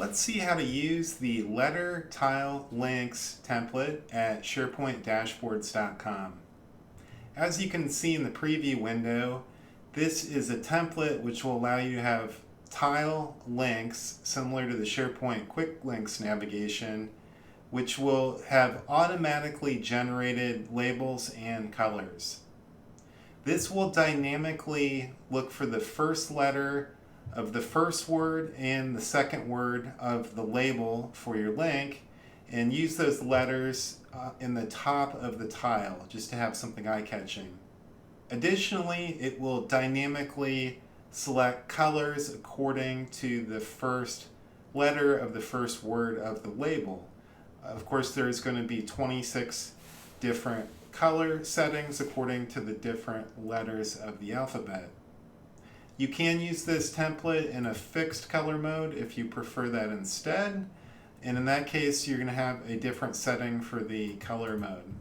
Let's see how to use the letter tile links template at SharePoint As you can see in the preview window, this is a template which will allow you to have tile links similar to the SharePoint Quick Links navigation, which will have automatically generated labels and colors. This will dynamically look for the first letter of the first word and the second word of the label for your link, and use those letters in the top of the tile just to have something eye-catching. Additionally, it will dynamically select colors according to the first letter of the first word of the label. Of course, there's going to be 26 different color settings according to the different letters of the alphabet. You can use this template in a fixed color mode if you prefer that instead, and in that case you're going to have a different setting for the color mode.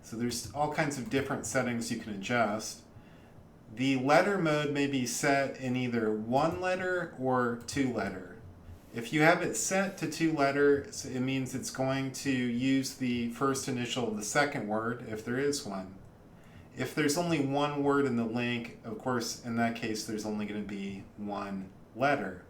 So there's all kinds of different settings you can adjust. The letter mode may be set in either one letter or two letter. If you have it set to two letters, it means it's going to use the first initial of the second word if there is one. If there's only one word in the link, of course, in that case, there's only going to be one letter.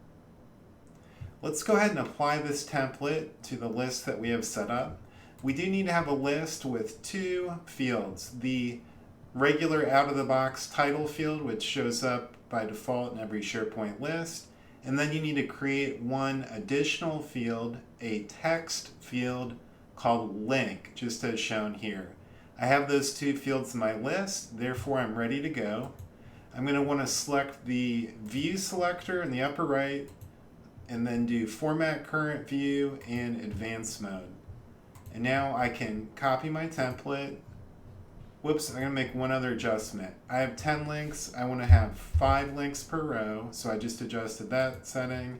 Let's go ahead and apply this template to the list that we have set up. We do need to have a list with two fields. The regular out-of-the-box title field, which shows up by default in every SharePoint list. And then you need to create one additional field, a text field called link, just as shown here. I have those two fields in my list, therefore I'm ready to go. I'm going to want to select the view selector in the upper right, and then do Format Current View and Advanced Mode. And now I can copy my template. Whoops, I'm going to make one other adjustment. I have 10 links. I want to have 5 links per row, so I just adjusted that setting.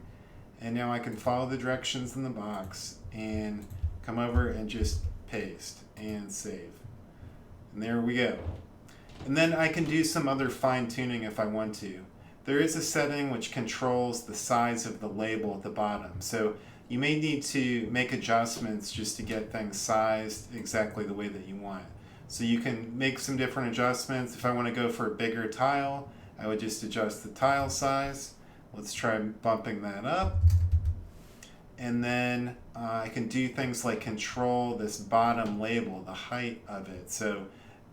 And now I can follow the directions in the box and come over and just paste and save. And there we go. And then I can do some other fine-tuning if I want to. There is a setting which controls the size of the label at the bottom. So you may need to make adjustments just to get things sized exactly the way that you want. So you can make some different adjustments. If I want to go for a bigger tile, I would just adjust the tile size. Let's try bumping that up. And then I can do things like control this bottom label, the height of it. So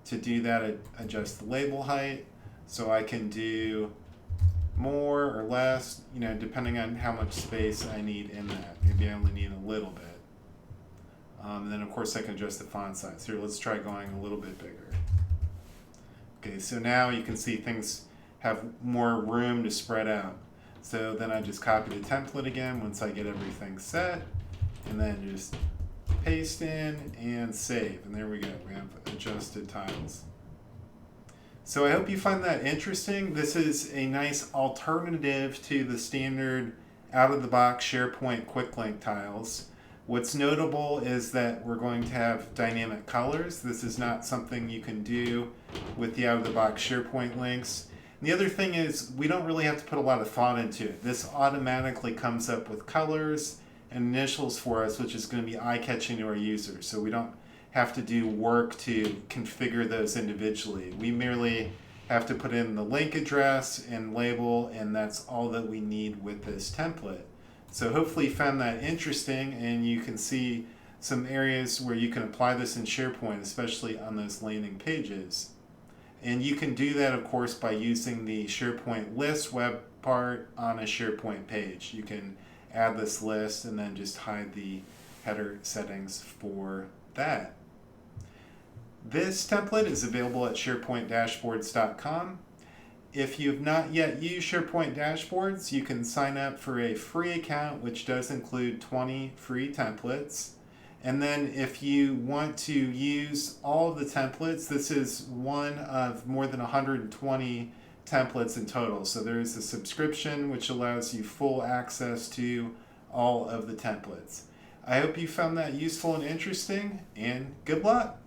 to do that, I adjust the label height. So I can do more or less, depending on how much space I need in that. Maybe I only need a little bit. And then of course I can adjust the font size. Here, let's try going a little bit bigger. Okay, so now you can see things have more room to spread out. So then I just copy the template again once I get everything set, and then just paste in and save. And there we go, we have adjusted tiles. So I hope you find that interesting. This is a nice alternative to the standard out-of-the-box SharePoint Quick Link tiles. What's notable is that we're going to have dynamic colors. This is not something you can do with the out-of-the-box SharePoint links. And the other thing is we don't really have to put a lot of thought into it. This automatically comes up with colors and initials for us, which is going to be eye-catching to our users. So we don't have to do work to configure those individually. We merely have to put in the link address and label, and that's all that we need with this template. So hopefully you found that interesting, and you can see some areas where you can apply this in SharePoint, especially on those landing pages. And you can do that, of course, by using the SharePoint list web part on a SharePoint page. You can add this list and then just hide the header settings for that. This template is available at SharePoint If you have not yet used SharePoint Dashboards, you can sign up for a free account, which does include 20 free templates. And then if you want to use all of the templates, this is one of more than 120 templates in total. So there is a subscription which allows you full access to all of the templates. I hope you found that useful and interesting, and good luck.